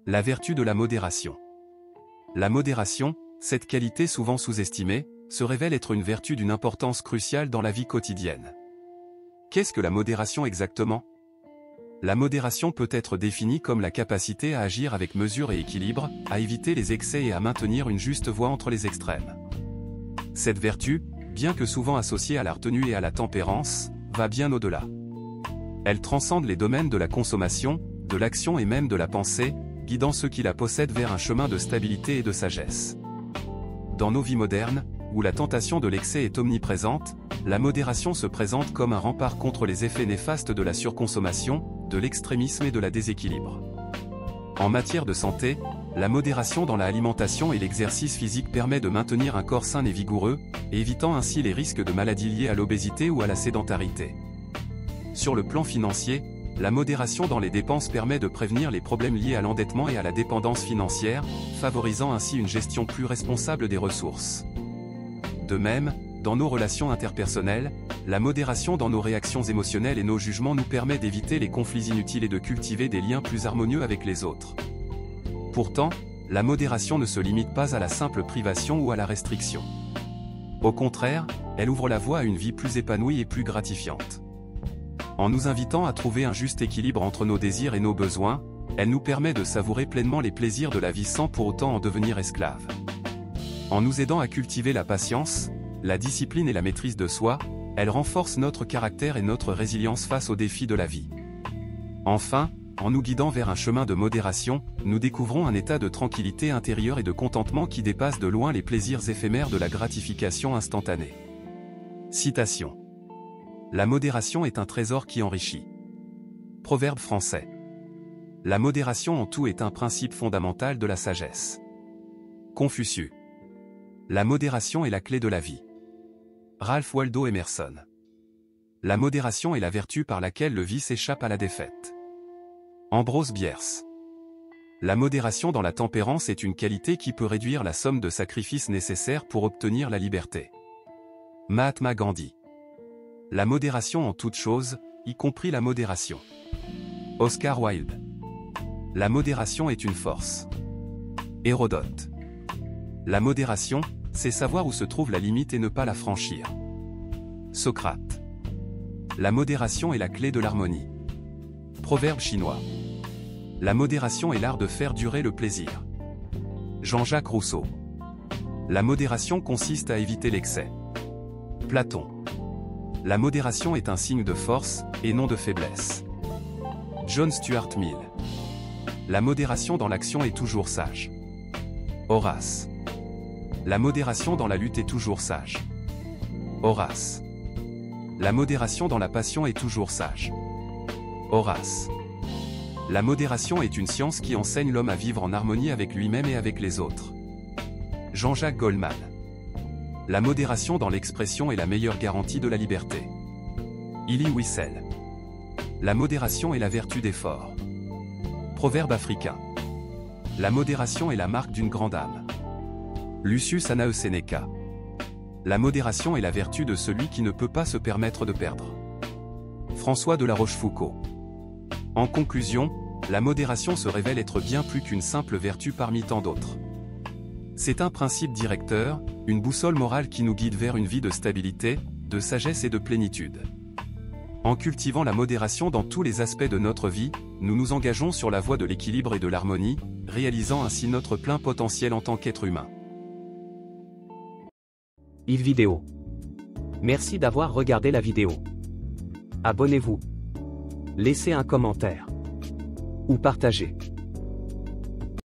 La vertu de la modération. La modération, cette qualité souvent sous-estimée, se révèle être une vertu d'une importance cruciale dans la vie quotidienne. Qu'est-ce que la modération exactement? La modération peut être définie comme la capacité à agir avec mesure et équilibre, à éviter les excès et à maintenir une juste voie entre les extrêmes. Cette vertu, bien que souvent associée à la retenue et à la tempérance, va bien au-delà. Elle transcende les domaines de la consommation, de l'action et même de la pensée, guidant ceux qui la possèdent vers un chemin de stabilité et de sagesse. Dans nos vies modernes, où la tentation de l'excès est omniprésente, la modération se présente comme un rempart contre les effets néfastes de la surconsommation, de l'extrémisme et de la déséquilibre. En matière de santé, la modération dans l'alimentation et l'exercice physique permet de maintenir un corps sain et vigoureux, évitant ainsi les risques de maladies liées à l'obésité ou à la sédentarité. Sur le plan financier, la modération dans les dépenses permet de prévenir les problèmes liés à l'endettement et à la dépendance financière, favorisant ainsi une gestion plus responsable des ressources. De même, dans nos relations interpersonnelles, la modération dans nos réactions émotionnelles et nos jugements nous permet d'éviter les conflits inutiles et de cultiver des liens plus harmonieux avec les autres. Pourtant, la modération ne se limite pas à la simple privation ou à la restriction. Au contraire, elle ouvre la voie à une vie plus épanouie et plus gratifiante. En nous invitant à trouver un juste équilibre entre nos désirs et nos besoins, elle nous permet de savourer pleinement les plaisirs de la vie sans pour autant en devenir esclave. En nous aidant à cultiver la patience, la discipline et la maîtrise de soi, elle renforce notre caractère et notre résilience face aux défis de la vie. Enfin, en nous guidant vers un chemin de modération, nous découvrons un état de tranquillité intérieure et de contentement qui dépasse de loin les plaisirs éphémères de la gratification instantanée. Citation. La modération est un trésor qui enrichit. Proverbe français. La modération en tout est un principe fondamental de la sagesse. Confucius. La modération est la clé de la vie. Ralph Waldo Emerson. La modération est la vertu par laquelle le vice échappe à la défaite. Ambrose Bierce. La modération dans la tempérance est une qualité qui peut réduire la somme de sacrifices nécessaires pour obtenir la liberté. Mahatma Gandhi. La modération en toute chose, y compris la modération. Oscar Wilde. La modération est une force. Hérodote. La modération, c'est savoir où se trouve la limite et ne pas la franchir. Socrate. La modération est la clé de l'harmonie. Proverbe chinois. La modération est l'art de faire durer le plaisir. Jean-Jacques Rousseau. La modération consiste à éviter l'excès. Platon. La modération est un signe de force, et non de faiblesse. John Stuart Mill. La modération dans l'action est toujours sage. Horace. La modération dans la lutte est toujours sage. Horace. La modération dans la passion est toujours sage. Horace. La modération est une science qui enseigne l'homme à vivre en harmonie avec lui-même et avec les autres. Jean-Jacques Goldman. La modération dans l'expression est la meilleure garantie de la liberté. Elie Wiesel. La modération est la vertu d'effort. Proverbe africain. La modération est la marque d'une grande âme. Lucius Anae Seneca. La modération est la vertu de celui qui ne peut pas se permettre de perdre. François de La Rochefoucauld. En conclusion, la modération se révèle être bien plus qu'une simple vertu parmi tant d'autres. C'est un principe directeur, une boussole morale qui nous guide vers une vie de stabilité, de sagesse et de plénitude. En cultivant la modération dans tous les aspects de notre vie, nous nous engageons sur la voie de l'équilibre et de l'harmonie, réalisant ainsi notre plein potentiel en tant qu'être humain. Yves Vidéo. Merci d'avoir regardé la vidéo. Abonnez-vous. Laissez un commentaire. Ou partagez.